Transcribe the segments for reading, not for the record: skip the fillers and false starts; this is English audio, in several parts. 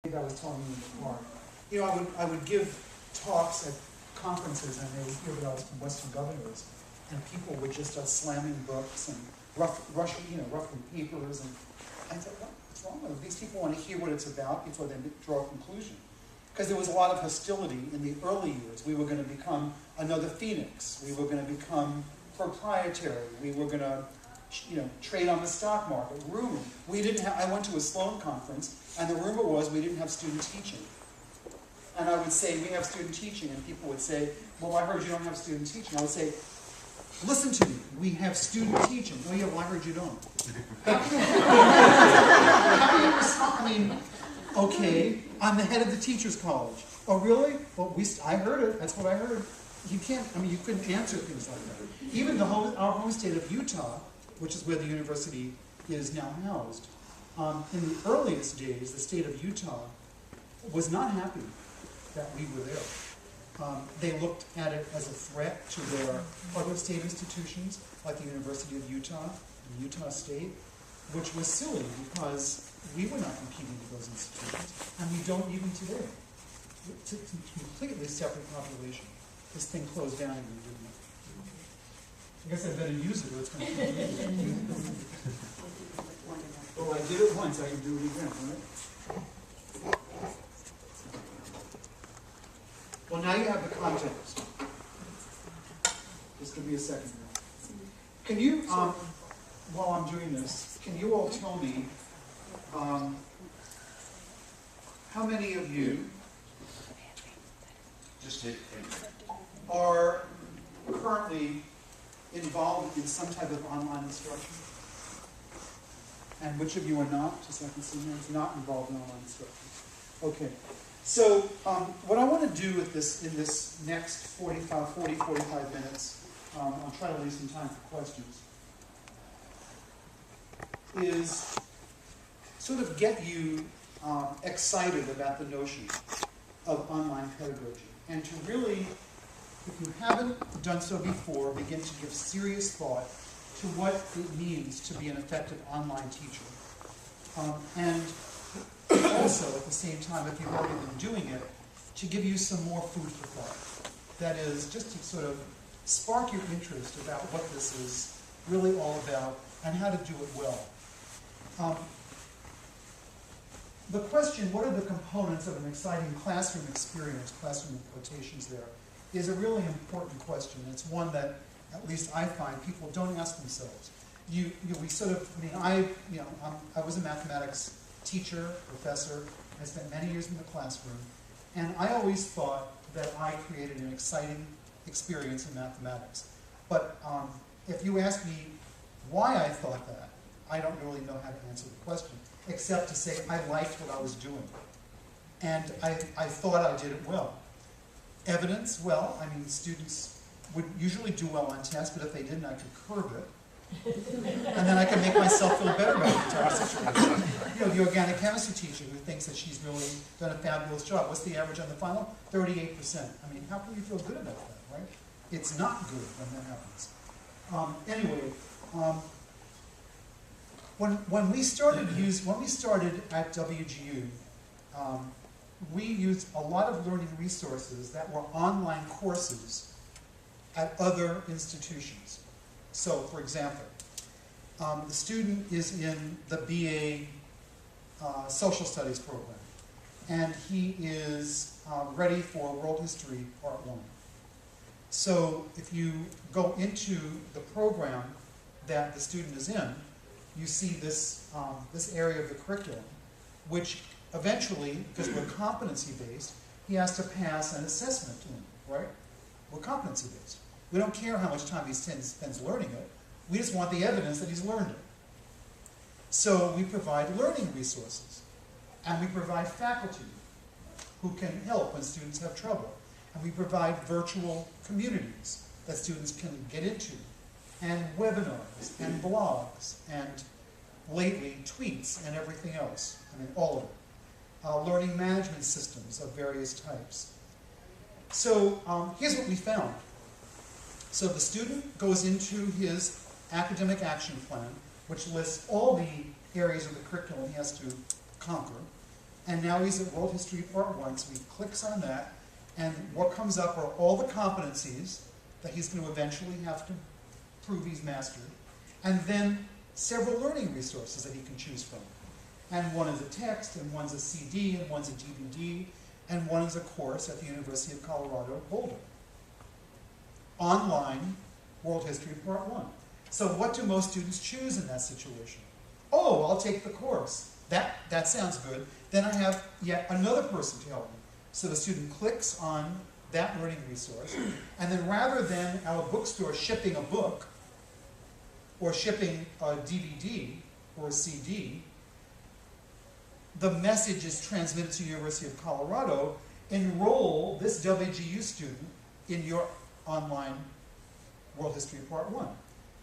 think I was telling you in the car. You know, I would give talks at conferences, and they would hear that I was from Western Governors, and people would just start slamming books and rushing papers, and I thought, what's wrong with them? These people want to hear what it's about before they draw a conclusion. Because there was a lot of hostility in the early years. We were going to become another Phoenix. We were going to become proprietary. We were going to, trade on the stock market. Rumor. I went to a Sloan conference, and the rumor was we didn't have student teaching. And I would say, we have student teaching, and people would say, well, I heard you don't have student teaching. I would say, listen to me, we have student teaching. Oh yeah, well, I heard you don't. How do you respond? I mean, okay, I'm the head of the teachers college. Oh really? Well, I heard it, that's what I heard. You couldn't answer things like that. Even our home state of Utah, which is where the university is now housed, in the earliest days, the state of Utah was not happy that we were there. They looked at it as a threat to their other state institutions, like the University of Utah and Utah State, which was silly because we were not competing with those institutions, and we don't even today. It's a completely separate population. This thing closed down and we didn't. I guess I better use it or it's going to continue. Well, I did it once, I can do it again, right? Well, now you have the context. Just give me a second here. Can you, while I'm doing this, can you all tell me how many of you are currently involved in some type of online instruction? And which of you are not? Just so I can see who's not involved in online instruction. Okay. So what I want to do in this next 45 minutes, I'll try to leave some time for questions, is sort of get you excited about the notion of online pedagogy. And to really, if you haven't done so before, begin to give serious thought to what it means to be an effective online teacher. And also, at the same time, if you've already been doing it, to give you some more food for thought. That is, just to sort of spark your interest about what this is really all about and how to do it well. The question, what are the components of an exciting classroom experience, classroom in quotations there, is a really important question. It's one that, at least I find, people don't ask themselves. I was a mathematics teacher, professor. I spent many years in the classroom, and I always thought that I created an exciting experience in mathematics. But if you ask me why I thought that, I don't really know how to answer the question, except to say I liked what I was doing. And I thought I did it well. Evidence, well, students would usually do well on tests, but if they didn't, I could curb it. And then I can make myself feel better about the entire situation. The organic chemistry teacher who thinks that she's really done a fabulous job. What's the average on the final? 38%. How can you feel good about that, right? It's not good when that happens. When we started at WGU, we used a lot of learning resources that were online courses at other institutions. So, for example, the student is in the BA Social Studies program, and he is ready for World History Part 1. So, if you go into the program that the student is in, you see this area of the curriculum, which eventually, because we're competency-based, he has to pass an assessment in, right? We're competency-based. We don't care how much time he spends learning it. We just want the evidence that he's learned it. So we provide learning resources. And we provide faculty who can help when students have trouble. And we provide virtual communities that students can get into. And webinars, and blogs, and lately tweets, and everything else. All of it. Learning management systems of various types. So here's what we found. So the student goes into his academic action plan, which lists all the areas of the curriculum he has to conquer, And now he's at World History Part 1, so he clicks on that, and what comes up are all the competencies that he's going to eventually have to prove he's mastered, and then several learning resources that he can choose from. And one is a text, and one's a CD, and one's a DVD, and one is a course at the University of Colorado, Boulder. Online World History Part 1. So what do most students choose in that situation? Oh, I'll take the course. That sounds good. Then I have yet another person to help me. So the student clicks on that learning resource, and then rather than our bookstore shipping a book, or shipping a DVD or a CD, the message is transmitted to the University of Colorado: enroll this WGU student in your online World History Part 1,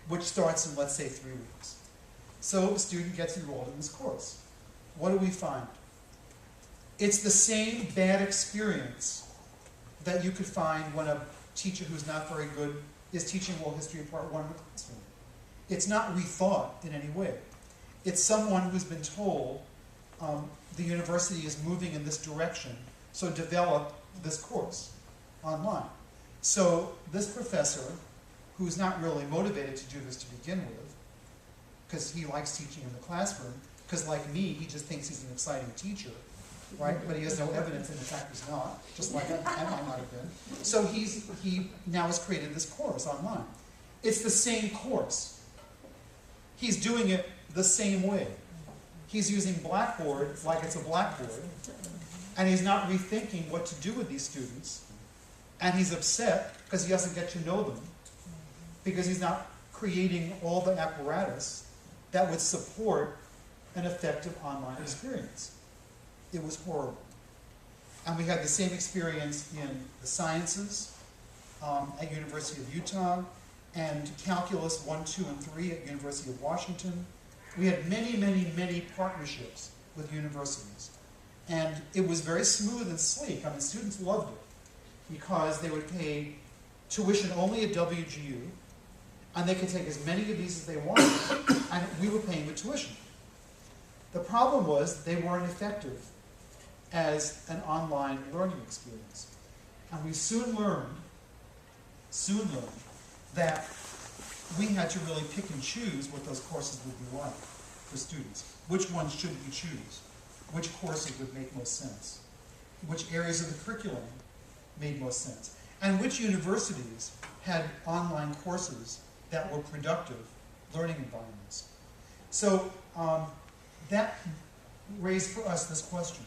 which starts in, let's say, 3 weeks. So the student gets enrolled in this course. What do we find? It's the same bad experience that you could find when a teacher who's not very good is teaching World History Part 1 in the classroom. It's not rethought in any way. It's someone who's been told the university is moving in this direction, so develop this course online. So this professor, who's not really motivated to do this to begin with, because he likes teaching in the classroom, because like me, he just thinks he's an exciting teacher, right? But he has no evidence, and in fact he's not, just like I might not have been. So he now has created this course online. It's the same course. He's doing it the same way. He's using Blackboard like it's a blackboard, and he's not rethinking what to do with these students, and he's upset because he doesn't get to know them, because he's not creating all the apparatus that would support an effective online experience. It was horrible. And we had the same experience in the sciences at University of Utah, and Calculus 1, 2, and 3 at University of Washington. We had many, many, many partnerships with universities. And it was very smooth and sleek. I mean, students loved it because they would pay tuition only at WGU, and they could take as many of these as they wanted, and we were paying the tuition. The problem was they weren't effective as an online learning experience. And we soon learned that we had to really pick and choose what those courses would be like for students. Which ones should we choose? Which courses would make most sense? Which areas of the curriculum made most sense? And which universities had online courses that were productive learning environments? So that raised for us this question.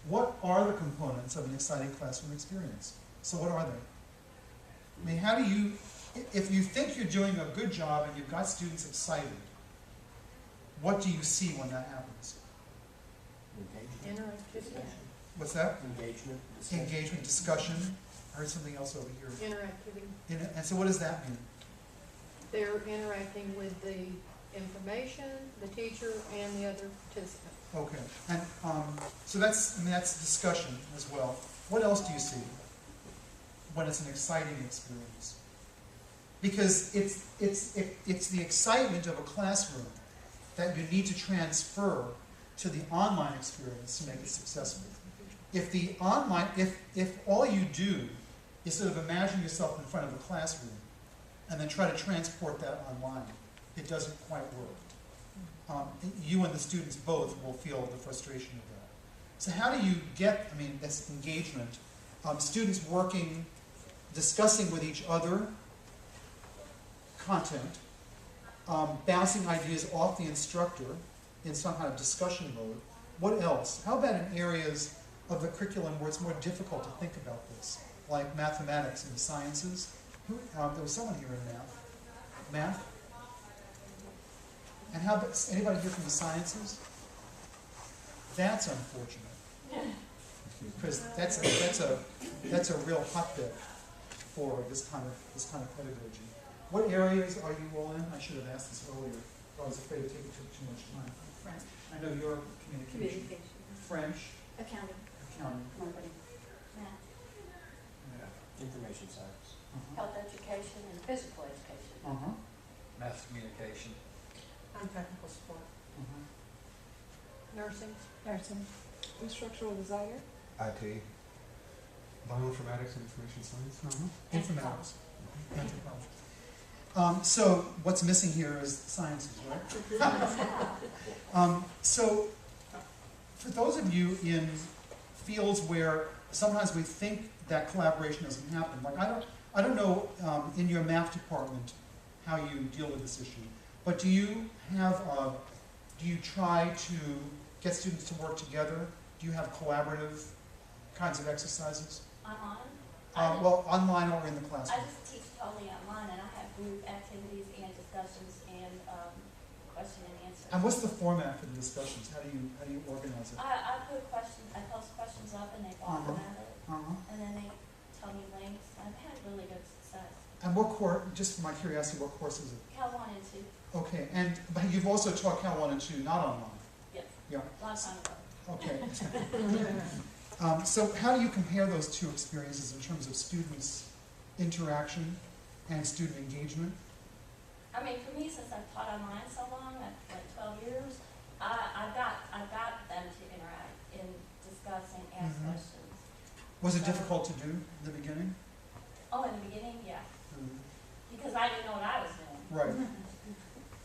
What are the components of an exciting classroom experience? So what are they? I mean, how do you, if you think you're doing a good job and you've got students excited, what do you see when that happens? Interactivity. What's that? Engagement. Engagement, discussion. I heard something else over here. Interactivity. And so what does that mean? They're interacting with the information, the teacher, and the other participant. Okay, and so that's discussion as well. What else do you see when it's an exciting experience? Because it's the excitement of a classroom that you need to transfer to the online experience to make it successful. If the online, if all you do is sort of imagine yourself in front of a classroom and then try to transport that online, it doesn't quite work. You and the students both will feel the frustration of that. So how do you get, I mean, this engagement, students working, discussing with each other content, bouncing ideas off the instructor in some kind of discussion mode. What else? How about in areas of the curriculum where it's more difficult to think about this, like mathematics and the sciences? There was someone here in math. Math? And how about anybody here from the sciences? That's unfortunate, because that's a real hotbed for this kind of pedagogy. What areas are you all in? I should have asked this earlier. I was afraid it took too much time. French. I know you're communication. French. Accounting. Marketing. Math. Information science. Health education and physical education. Mass communication. And technical support. Nursing. Nursing. Instructional designer. IT. Bioinformatics and information science. Informatics. Anthropology. So what's missing here is sciences, right? So for those of you in fields where sometimes we think that collaboration doesn't happen, like I don't know in your math department how you deal with this issue, but do you try to get students to work together? Do you have collaborative kinds of exercises? Online? Well, online or in the I classroom? just teach totally online, and I have group activities and discussions and question and answer. And what's the format for the discussions? How do you organize it? I post questions up and they talk about it, and then they tell me links. I've had really good success. And what course, just for my curiosity, what course is it? Cal 1 and 2. Okay, but you've also taught Cal 1 and 2, not online? Yes. Yeah. A lot of time ago. Okay. So how do you compare those two experiences in terms of students' interaction and student engagement? I mean, for me, since I've taught online so long, like 12 years, I've got them to interact and discuss and ask questions. Was it difficult to do in the beginning? Oh, in the beginning, yeah. Because I didn't know what I was doing. Right.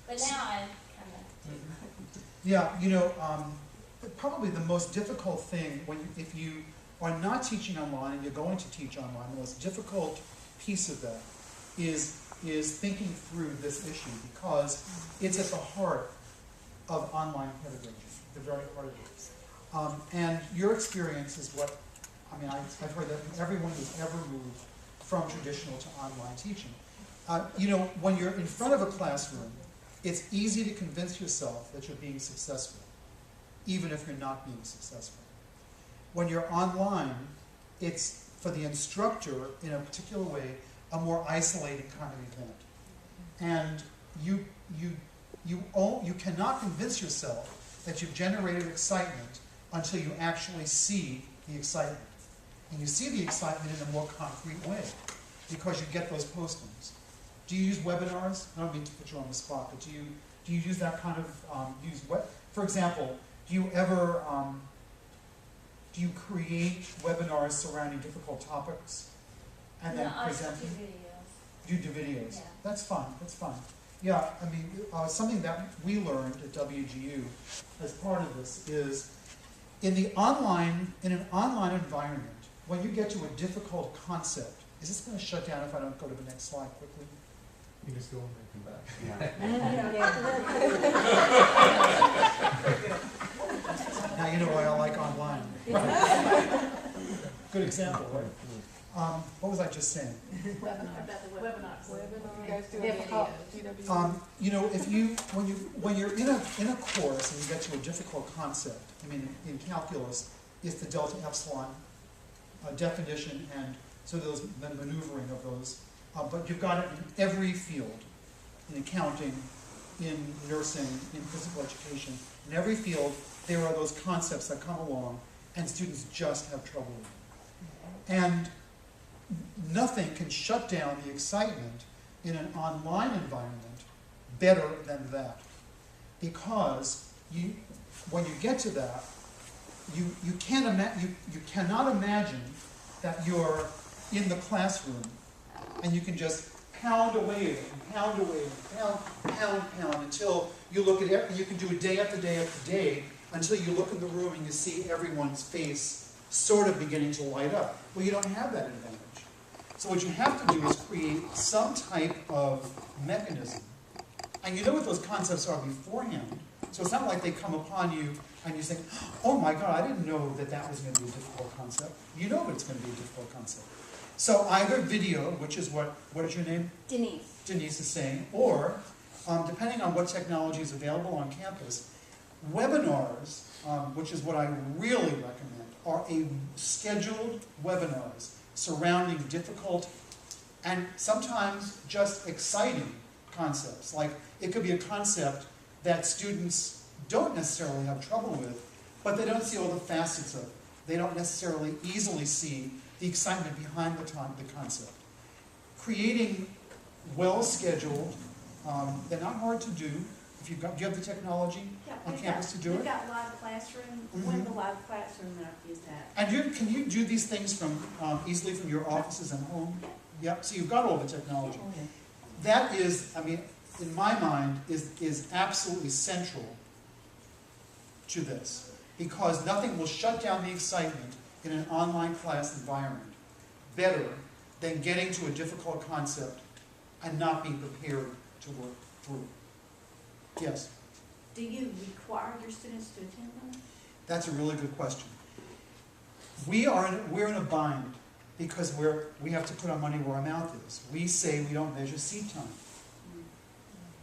But now I kind of do. Yeah, probably the most difficult thing if you are not teaching online and you're going to teach online, the most difficult piece of that is thinking through this issue, because it's at the heart of online pedagogy, the very heart of it. And your experience is what, I've heard that from everyone who's ever moved from traditional to online teaching. When you're in front of a classroom, it's easy to convince yourself that you're being successful, even if you're not being successful. When you're online, it's, for the instructor, in a particular way, a more isolating kind of event. And you cannot convince yourself that you've generated excitement until you actually see the excitement. And you see the excitement in a more concrete way, because you get those postings. Do you use webinars? I don't mean to put you on the spot, but do you use that kind of, for example, do you ever, do you create webinars surrounding difficult topics and then present them? Do videos. You do videos. Yeah. That's fun. Yeah, something that we learned at WGU as part of this is in an online environment, when you get to a difficult concept, is this going to shut down if I don't go to the next slide quickly? You just go and come back. Now you know why I like online. Good example, right? What was I just saying? About the webinars. You guys do difficult. When you're in a course and you get to a difficult concept, in calculus, it's the delta epsilon definition and so the maneuvering of those. But you've got it in every field, in accounting, in nursing, in physical education. In every field, there are those concepts that come along and students just have trouble with. And nothing can shut down the excitement in an online environment better than that. Because when you get to that, you cannot imagine that you're in the classroom and you can just pound away and pound away and pound until you look at it, and you can do it day after day after day until you look in the room and you see everyone's face sort of beginning to light up. Well, you don't have that advantage. So what you have to do is create some type of mechanism. And you know what those concepts are beforehand. So it's not like they come upon you and you think, oh my God, I didn't know that was going to be a difficult concept. You know that it's going to be a difficult concept. So either video, which is what is your name? Denise. Denise is saying, or depending on what technology is available on campus, webinars, which is what I really recommend, are scheduled webinars surrounding difficult and sometimes just exciting concepts. Like it could be a concept that students don't necessarily have trouble with, but they don't see all the facets of it. They don't necessarily easily see the excitement behind the concept. Creating well-scheduled, they're not hard to do. Do you have the technology? Yeah, on campus to do We've it? got live classroom, Mhm. one of the live classroom that I've used that. And can you do these things from easily from your offices and home? Yep, so you've got all the technology. That is, I mean, in my mind, is absolutely central to this. Because nothing will shut down the excitement in an online class environment better than getting to a difficult concept and not being prepared to work through. Yes? Do you require your students to attend them? That's a really good question. We're in a bind because we have to put our money where our mouth is. We say we don't measure seat time.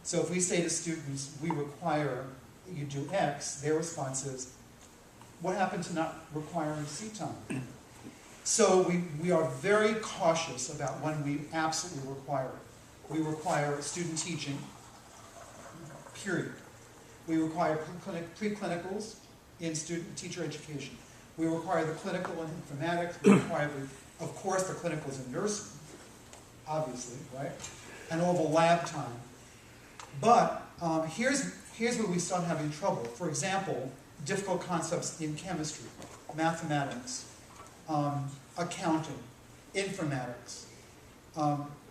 So if we say to students, we require that you do X, their response is, what happened to not requiring seat time? So we are very cautious about when we absolutely require it. We require student teaching, period. We require pre-clinicals in teacher education. We require the clinical in informatics. We require, of course, the clinicals in nursing, obviously, right? And all the lab time. But here's where we start having trouble. For example, difficult concepts in chemistry, mathematics, accounting, informatics,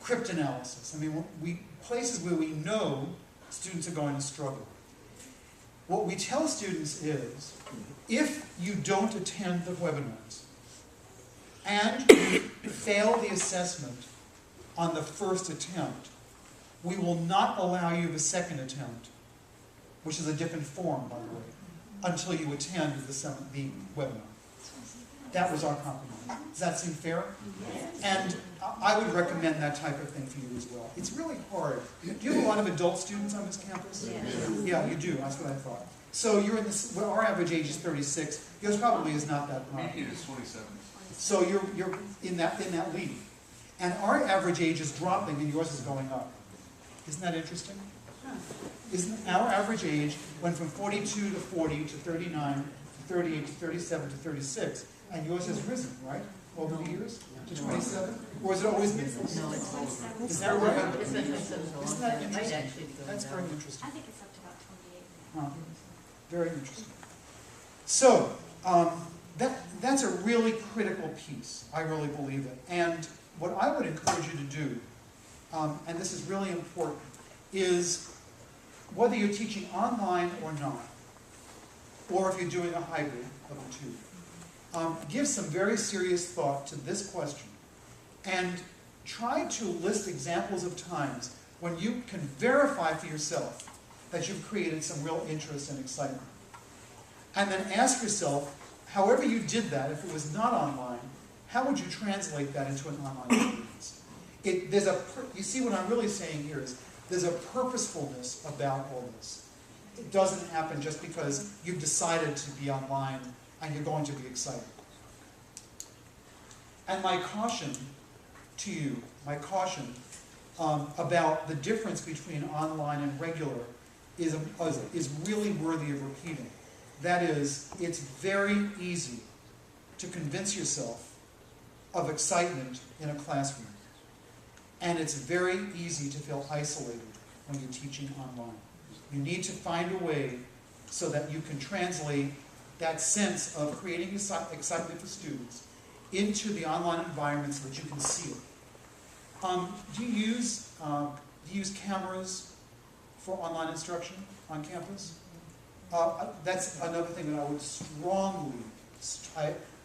cryptanalysis. I mean, places where we know students are going to struggle. What we tell students is, if you don't attend the webinars and you fail the assessment on the first attempt, we will not allow you the second attempt, which is a different form, by the way, until you attend the webinar. That was our compromise. Does that seem fair? Yes. And I would recommend that type of thing for you as well. It's really hard. Do you have a lot of adult students on this campus? Yes. Yeah, you do. That's what I thought. So you're in this. Well, our average age is 36. Yours probably is not that high. Maybe it's 27. So you're in that league. And our average age is dropping, and yours is going up. Isn't that interesting? Isn't our average age went from 42 to 40 to 39 to 38 to 37 to 36, and yours has risen, right, over the years to 27? Or has it always been this? No, it's 27. Is that right? It's been 27 for a long Isn't time. that It might interesting? actually be going That's down. very interesting. I think it's up to about 28 now. Very interesting. So, that's a really critical piece. I really believe it. And what I would encourage you to do, and this is really important, is whether you're teaching online or not, or if you're doing a hybrid of the two, give some very serious thought to this question and try to list examples of times when you can verify for yourself that you've created some real interest and excitement. And then ask yourself, however you did that, if it was not online, how would you translate that into an online experience? You see what I'm really saying here is, there's a purposefulness about all this. It doesn't happen just because you've decided to be online and you're going to be excited. And my caution to you, about the difference between online and regular is really worthy of repeating. That is, it's very easy to convince yourself of excitement in a classroom. And it's very easy to feel isolated when you're teaching online. You need to find a way so that you can translate that sense of creating excitement for students into the online environment so that you can see it. Do you use cameras for online instruction on campus? That's another thing that I would strongly,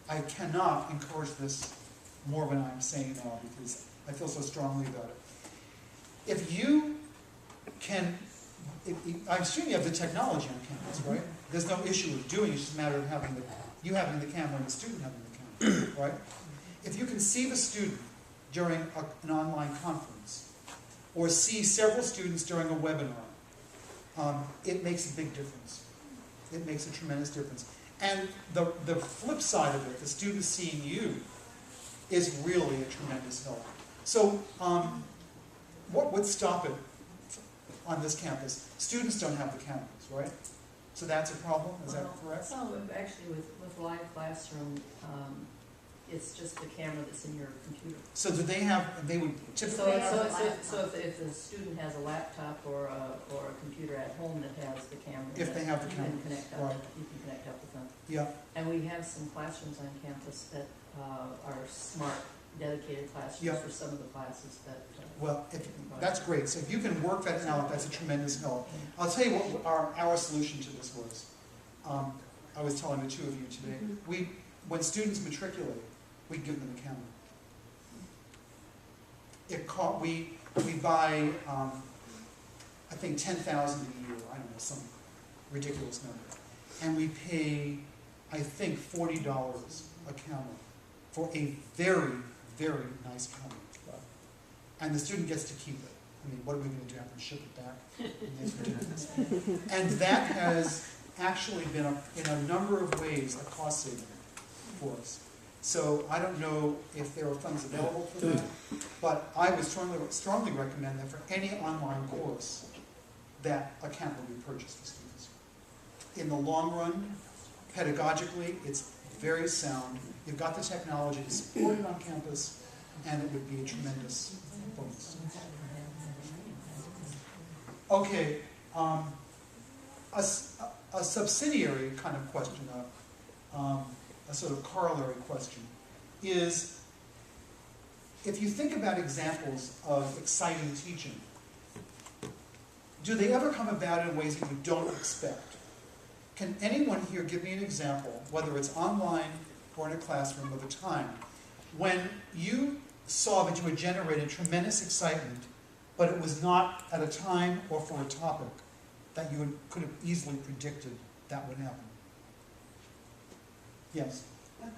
I cannot encourage this more than I'm saying now because I feel so strongly about it. If you can, I'm assuming you have the technology on campus, right? There's no issue with doing it, it's just a matter of having the camera and the student having the camera, right? If you can see the student during an online conference, or see several students during a webinar, it makes a big difference. It makes a tremendous difference. And the flip side of it, the students seeing you, is really a tremendous help. So, what would stop it on this campus? Students don't have the cameras, right? So that's a problem, is that correct? So actually with live classroom, it's just the camera that's in your computer. So do they have, they would So, typically, if the student has a laptop or a computer at home that has the camera. if they have the You camera, can connect up, right. you can connect up with them. yeah, And we have some classrooms on campus that are smart, dedicated classrooms Yeah. for some of the classes that. well, if, that's great. So if you can work that out, that's a tremendous help. I'll tell you what our solution to this was. I was telling the two of you today. When students matriculate, we give them a camera. We buy, I think 10,000 a year, I don't know, some ridiculous number. And we pay, I think, $40 a camera for a very, very nice camera. And the student gets to keep it. I mean, what are we going to do? Have to ship it back? It's ridiculous. And that has actually been, in a number of ways, a cost saving for us. So I don't know if there are funds available for that, but I would strongly recommend that for any online course, that a camera be purchased for students. In the long run, pedagogically, it's very sound. You've got the technology to support it on campus, and it would be a tremendous bonus. Okay, a subsidiary kind of question, a sort of corollary question, is if you think about examples of exciting teaching, do they ever come about in ways that you don't expect? Can anyone here give me an example, whether it's online or in a classroom, of a time when you saw that you had generated tremendous excitement, but it was not at a time or for a topic that you could have easily predicted that would happen? Yes.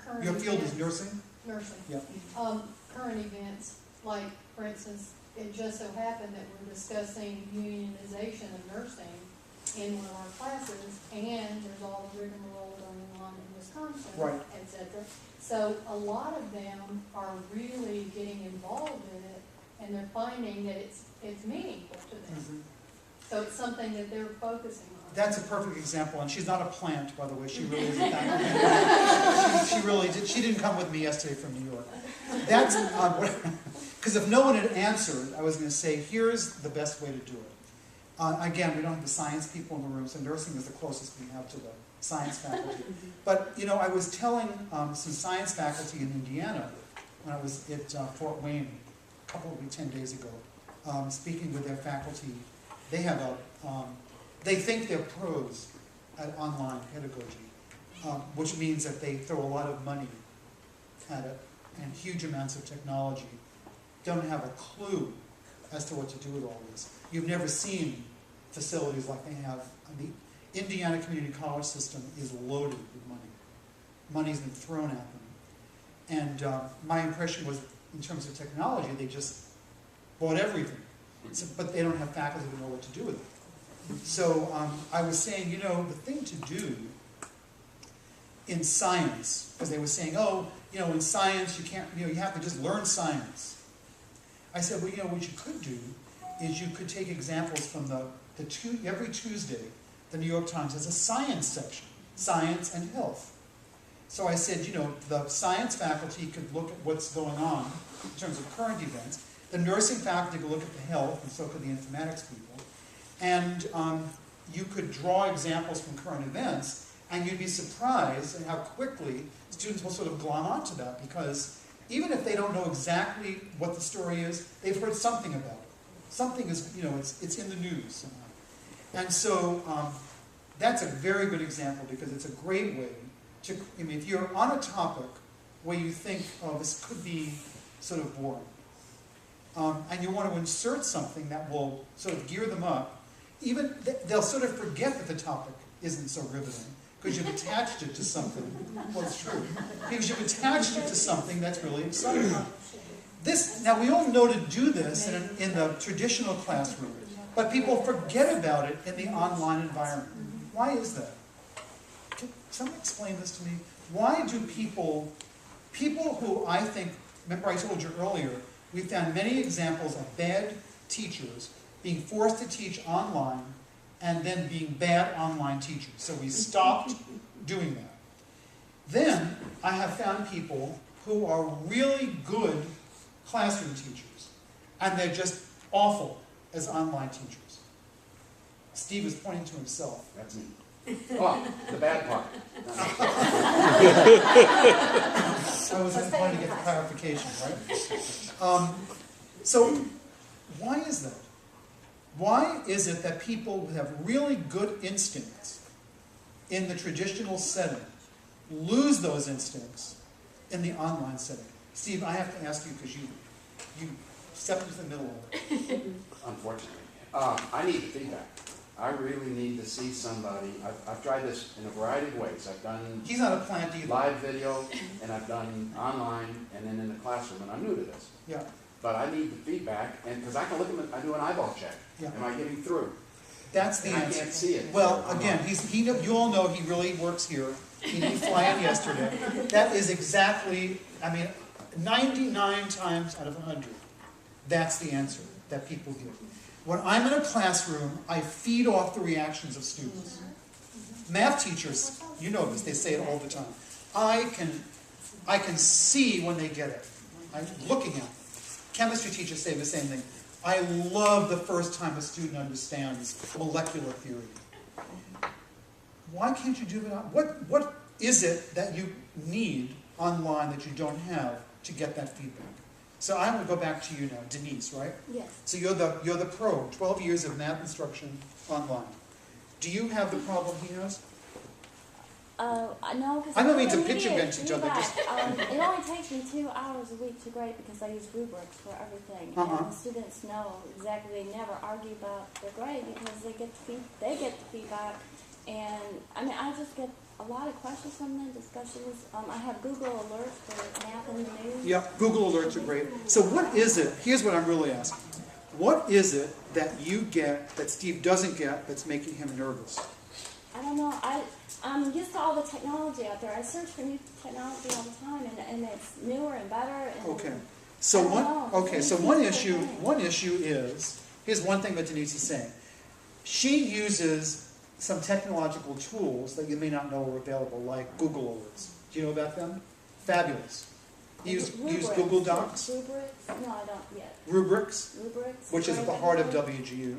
Current Your field is events. nursing? Nursing. Yeah. Current events, like, for instance, it just so happened that we're discussing unionization of nursing in one of our classes, and there's all the rigmarole going on in Wisconsin, Right. et cetera. So a lot of them are really getting involved in it, and they're finding that it's meaningful to them. So it's something that they're focusing on. That's a perfect example, and she's not a plant, by the way. She really isn't that. She really did. She didn't come with me yesterday from New York. That's because if no one had answered, I was going to say, here's the best way to do it. Again, we don't have the science people in the room, so nursing is the closest we have to the science faculty. But you know, I was telling some science faculty in Indiana when I was at Fort Wayne a couple of 10 days ago, speaking with their faculty. They have they think they're pros at online pedagogy, which means that they throw a lot of money at it and huge amounts of technology, don't have a clue as to what to do with all this. You've never seen facilities like they have. The Indiana Community College system is loaded with money. Money's been thrown at them. And my impression was, in terms of technology, they just bought everything. So, but they don't have faculty who know what to do with it. So I was saying, you know, the thing to do in science, because they were saying, oh, you know, in science you can't, you know, you have to just learn science. I said, well, you know, what you could do is you could take examples from every Tuesday, the New York Times has a science section, science and health. So I said, you know, the science faculty could look at what's going on in terms of current events. The nursing faculty could look at the health, and so could the informatics people. And you could draw examples from current events, and you'd be surprised at how quickly students will sort of glom onto that, because even if they don't know exactly what the story is, they've heard something about it. Something is, you know, it's in the news somehow. And so that's a very good example, because it's a great way to, I mean, if you're on a topic where you think, oh, this could be sort of boring, and you want to insert something that will sort of gear them up, even they'll sort of forget that the topic isn't so riveting, because you've attached it to something. Well, it's true. Because you've attached it to something that's really exciting. Now, we all know to do this in the traditional classroom, but people forget about it in the online environment. Why is that? Can someone explain this to me? Why do people who I think, remember I told you earlier, we found many examples of bad teachers being forced to teach online and then being bad online teachers. So we stopped doing that. Then I have found people who are really good classroom teachers, and they're just awful as online teachers. Steve is pointing to himself. That's me. Oh, the bad part. I was trying to get the clarification, right? So, why is that? Why is it that people who have really good instincts in the traditional setting lose those instincts in the online setting? Steve, I have to ask you because you stepped into the middle of it. Unfortunately. I need the feedback. I really need to see somebody. I've tried this in a variety of ways. I've done He's not a plant either. live video, and I've done online, and then in the classroom, and I'm new to this. Yeah. But I need the feedback, and because I can look at them, I do an eyeball check. Yeah. Am I getting through? That's the And I answer. can't see it. Well, I'm again, you all know he really works here. He didn't fly in yesterday. That is exactly, 99 times out of 100, that's the answer that people give. When I'm in a classroom, I feed off the reactions of students. Math teachers, you know this, they say it all the time. I can see when they get it. I'm looking at it. Chemistry teachers say the same thing. I love the first time a student understands molecular theory. Why can't you do it? What is it that you need online that you don't have to get that feedback? So I will go back to you now, Denise, right? Yes. So you're the pro, 12 years of math instruction online. Do you have the problem he has? No, because I don't mean to pitch against each other, just- it only takes me 2 hours a week to grade because I use rubrics for everything, and the students know exactly. They never argue about their grade because they get the feedback, and I just get a lot of questions from them, discussions. I have Google alerts for math and the news. Yeah, Google alerts are great. So what is it, here's what I'm really asking. What is it that you get that Steve doesn't get that's making him nervous? I don't know. I'm used to all the technology out there. I search for new technology all the time, and it's newer and better. And Okay. So one issue is, here's one thing that Denise is saying. She uses some technological tools that you may not know are available, like Google Alerts. Do you know about them? Fabulous. You use Google Docs? Rubrics? No, I don't yet. Rubrics, Rubrics? which is at the heart of WGU.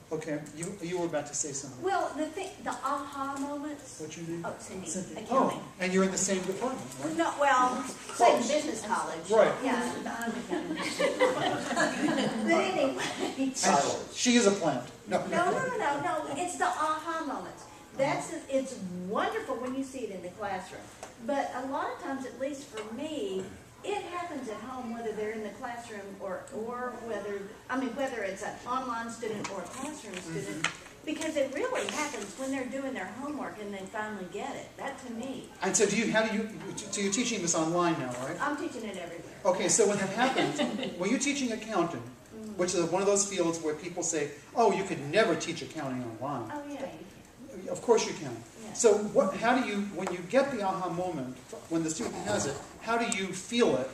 Okay, you were about to say something. Well, the aha moments, What you need? oh, Cindy, Oh, accounting. and you're in the same department, right? No, well, same business college. Right. Yeah, I'm accounting. But anyway, And she is a plant. No. no, it's the aha moments. It's wonderful when you see it in the classroom. But a lot of times, at least for me, it happens at home, whether they're in the classroom or whether it's an online student or a classroom student, because it really happens when they're doing their homework and they finally get it. That to me. And so so you're teaching this online now, right? I'm teaching it everywhere. Okay, so when that happens, when you're teaching accounting, which is one of those fields where people say, oh, you could never teach accounting online. Oh, yeah. Of course you can. Yeah. So how do you, when you get the aha moment, when the student has it, how do you feel it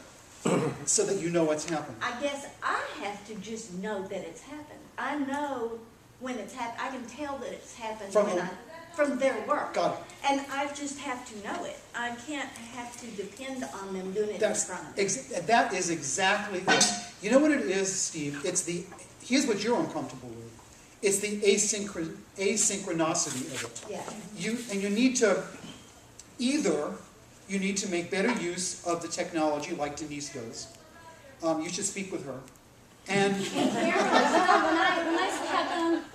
so that you know what's happened? I guess I have to just know that it's happened. I know when it's happened. I can tell that it's happened from their work. Got it. And I just have to know it. I can't have to depend on them doing it in front of me. That is exactly it. You know what it is, Steve? Here's what you're uncomfortable with. It's the asynchronicity of it. Yeah. You need to, either you need to make better use of the technology like Denise does. You should speak with her. And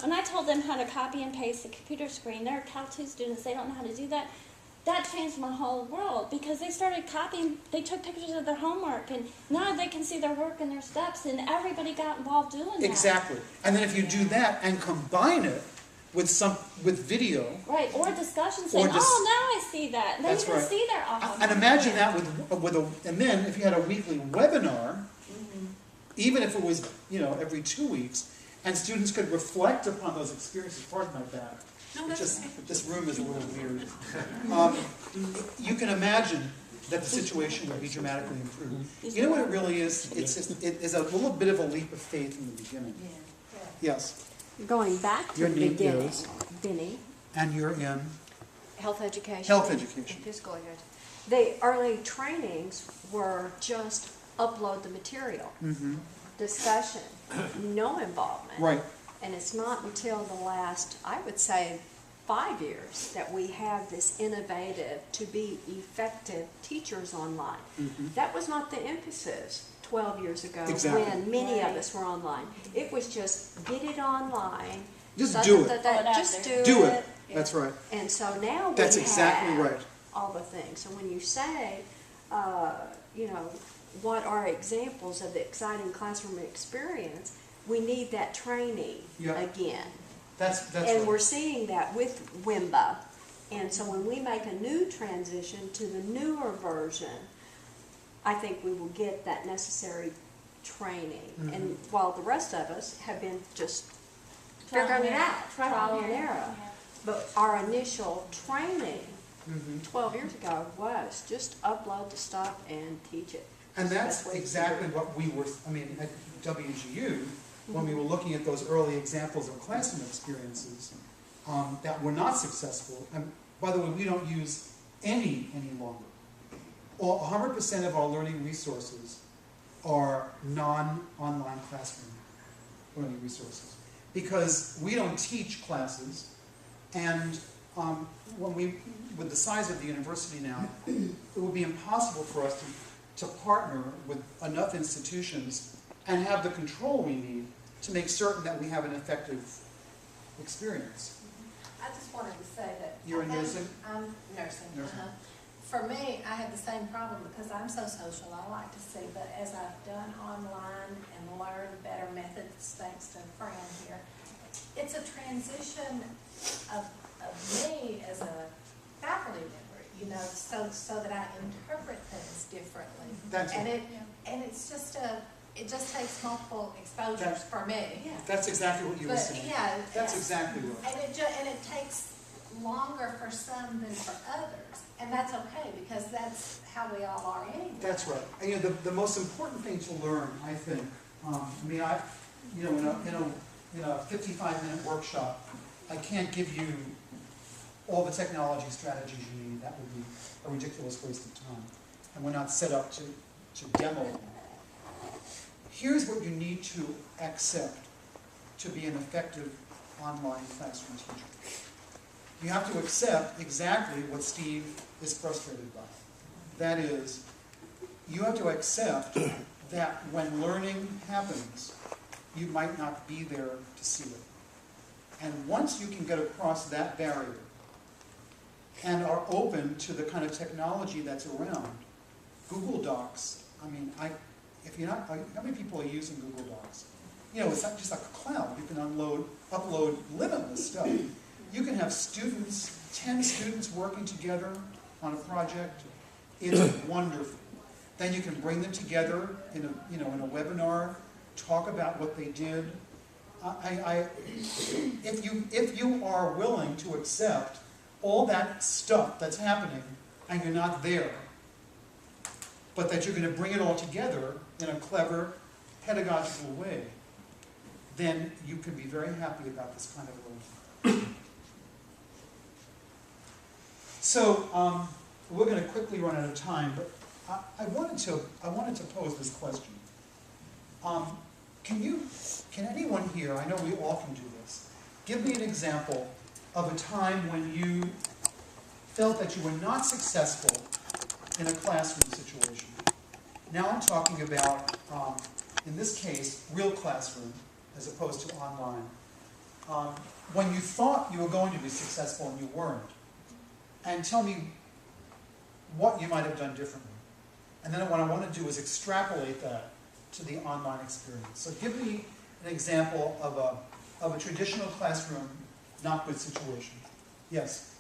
when I told them how to copy and paste the computer screen, they're Cal 2 students, they don't know how to do that. That changed my whole world because they started copying, they took pictures of their homework, and now they can see their work and their steps, and everybody got involved doing that. exactly. And then if you do that and combine it with video. Right, or discussion saying, now I see that. Then That's you can right. see their aha. And imagine that and then if you had a weekly webinar, even if it was, every 2 weeks, and students could reflect upon those experiences. Pardon my back. This room is a little weird. You can imagine that the situation would be dramatically improved. You know what it really is? It is a little bit of a leap of faith in the beginning. Yeah. Yes. Going back to Your the name beginning, is? Vinny, And you're in Health education. health education. And physical education. the early trainings were just upload the material, discussion, no involvement. Right. And it's not until the last, I would say, 5 years that we have this innovative to be effective teachers online. That was not the emphasis 12 years ago Exactly. when many of us were online. It was just get it online. Just do it. Just do Do it. it. That's right. And so now That's we exactly have right. all the things. So when you say, you know, what are examples of the exciting classroom experience, we need that training Yeah. again. That's And right. we're seeing that with WIMBA. And so when we make a new transition to the newer version, I think we will get that necessary training. And while the rest of us have been just figuring it out, trial and error. But our initial training 12 years ago was just upload the stuff and teach it. And that's Best way to exactly do it. what we were, I mean, at WGU, when we were looking at those early examples of classroom experiences that were not successful. And by the way, we don't use any longer. 100% of our learning resources are non-online classroom learning resources. Because we don't teach classes, and with the size of the university now, it would be impossible for us to partner with enough institutions and have the control we need to make certain that we have an effective experience. I just wanted to say that. You're in nursing? I'm nursing. Nursing. For me, I have the same problem because I'm so social. I like to see, but as I've done online and learned better methods thanks to a friend here, it's a transition of me as a faculty member, you know, so that I interpret things differently. That's and it. It's just it just takes multiple exposures for me. That's exactly what you were But saying. yeah, That's exactly right. and it takes longer for some than for others, and that's okay because that's how we all are anyway. That's right. And, you know, the most important thing to learn, I think, in a 55-minute workshop, I can't give you all the technology strategies you need. That would be a ridiculous waste of time. And we're not set up to demo them. Here's what you need to accept to be an effective online classroom teacher. You have to accept exactly what Steve is frustrated by. That is, you have to accept that when learning happens, you might not be there to see it. And once you can get across that barrier and are open to the kind of technology that's around, Google Docs, I mean, if you're not, how many people are using Google Docs? You know, it's not just like a cloud. You can upload limitless stuff. You can have students, 10 students working together on a project. It's wonderful. Then you can bring them together in a webinar, talk about what they did. If you are willing to accept all that stuff that's happening and you're not there, but that you're going to bring it all together in a clever, pedagogical way, then you can be very happy about this kind of learning. So we're going to quickly run out of time, but I wanted to pose this question. Can anyone here, I know we all can do this, give me an example of a time when you felt that you were not successful in a classroom situation? Now I'm talking about, in this case, real classroom as opposed to online. When you thought you were going to be successful and you weren't. And tell me what you might have done differently. And then what I want to do is extrapolate that to the online experience. So give me an example of a traditional classroom not good situation. Yes?